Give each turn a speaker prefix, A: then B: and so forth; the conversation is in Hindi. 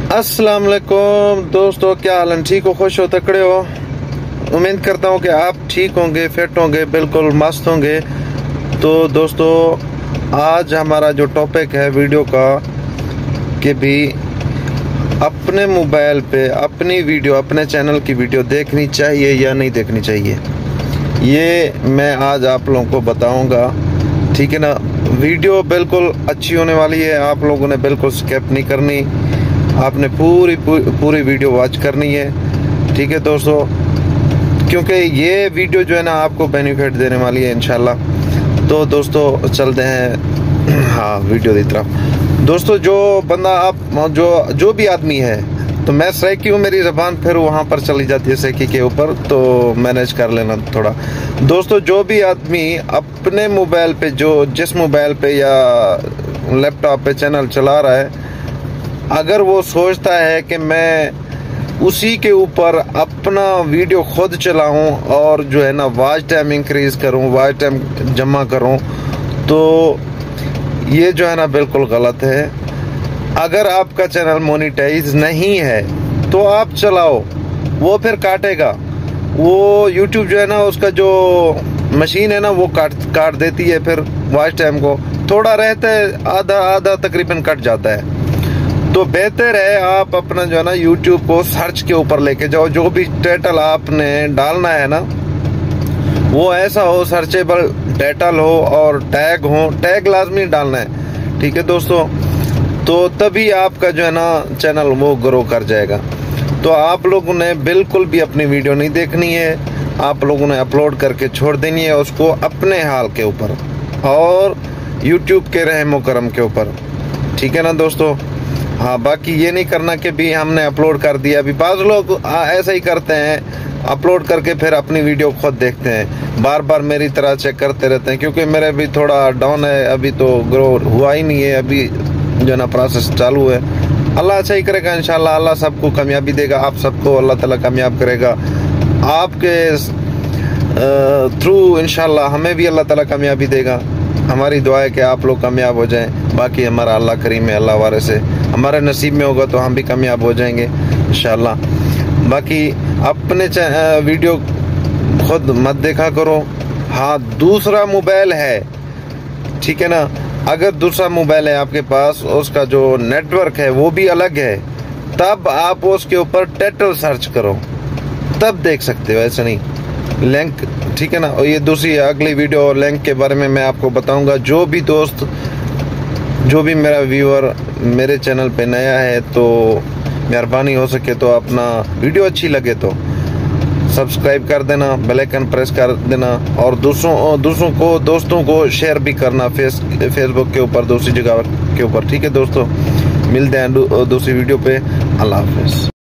A: अस्सलाम वालेकुम दोस्तों, क्या हाल है? ठीक हो, खुश हो, तकड़े हो? उम्मीद करता हूँ कि आप ठीक होंगे, फिट होंगे, बिल्कुल मस्त होंगे। तो दोस्तों, आज हमारा जो टॉपिक है वीडियो का कि भी अपने मोबाइल पे अपनी वीडियो, अपने चैनल की वीडियो देखनी चाहिए या नहीं देखनी चाहिए, ये मैं आज आप लोगों को बताऊंगा। ठीक है ना? वीडियो बिल्कुल अच्छी होने वाली है, आप लोगों ने बिल्कुल स्किप नहीं करनी, आपने पूरी वीडियो वॉच करनी है। ठीक है दोस्तों, क्योंकि ये वीडियो जो है ना आपको बेनिफिट देने वाली है इंशाल्लाह। तो दोस्तों चलते हैं हाँ वीडियो की तरफ। दोस्तों, जो बंदा आप जो भी आदमी है, तो मैं सैकी हूँ, मेरी ज़बान फिर वहाँ पर चली जाती है सैकी के ऊपर, तो मैनेज कर लेना थोड़ा। दोस्तों, जो भी आदमी अपने मोबाइल पे जिस मोबाइल पे या लैपटॉप पे चैनल चला रहा है, अगर वो सोचता है कि मैं उसी के ऊपर अपना वीडियो खुद चलाऊं और जो है ना वॉच टाइम इंक्रीज करूं, वॉच टाइम जमा करूं, तो ये जो है ना बिल्कुल गलत है। अगर आपका चैनल मोनेटाइज नहीं है तो आप चलाओ, वो फिर काटेगा। वो यूट्यूब जो है ना, उसका जो मशीन है ना, वो काट देती है फिर वॉच टाइम को। थोड़ा रहता है, आधा तकरीबन कट जाता है। तो बेहतर है आप अपना जो है ना यूट्यूब को सर्च के ऊपर लेके जाओ। जो भी टाइटल आपने डालना है ना, वो ऐसा हो, सर्चेबल टाइटल हो और टैग लाजमी डालना है। ठीक है दोस्तों, तो तभी आपका जो है ना चैनल वो ग्रो कर जाएगा। तो आप लोगों ने बिल्कुल भी अपनी वीडियो नहीं देखनी है, आप लोगों ने अपलोड करके छोड़ देनी है उसको अपने हाल के ऊपर और यूट्यूब के रहमो करम के ऊपर। ठीक है ना दोस्तों? हाँ, बाकी ये नहीं करना कि भी हमने अपलोड कर दिया। अभी बाज़ लोग ऐसा ही करते हैं, अपलोड करके फिर अपनी वीडियो खुद देखते हैं, बार बार मेरी तरह चेक करते रहते हैं। क्योंकि मेरे भी थोड़ा डाउन है, अभी तो ग्रो हुआ ही नहीं है, अभी जो ना प्रोसेस चालू है। अल्लाह अच्छा ही करेगा इंशाल्लाह, अल्लाह सबको कामयाबी देगा, आप सबको अल्लाह ताला कामयाब करेगा। आपके थ्रू इंशाल्लाह हमें भी अल्लाह ताला कामयाबी देगा। हमारी दुआ है कि आप लोग कामयाब हो जाएं। बाकी हमारा अल्लाह करीम है, अल्लाह वारे से हमारे नसीब में होगा तो हम भी कामयाब हो जाएंगे इंशाल्लाह। बाकी अपने वीडियो खुद मत देखा करो। हाँ, दूसरा मोबाइल है, ठीक है ना? अगर दूसरा मोबाइल है आपके पास, उसका जो नेटवर्क है वो भी अलग है, तब आप उसके ऊपर टाइटल सर्च करो, तब देख सकते हो, ऐसा नहीं लिंक। ठीक है ना? और ये दूसरी अगली वीडियो लिंक के बारे में मैं आपको बताऊंगा। जो भी दोस्त, जो भी मेरा व्यूअर मेरे चैनल पे नया है, तो मेहरबानी हो सके तो अपना वीडियो अच्छी लगे तो सब्सक्राइब कर देना, बेल आइकन प्रेस कर देना, और दोस्तों को शेयर भी करना फेसबुक के ऊपर, दूसरी जगह के ऊपर। ठीक है दोस्तों, मिलते हैं दूसरी वीडियो पे। अल्लाह हाफिज़।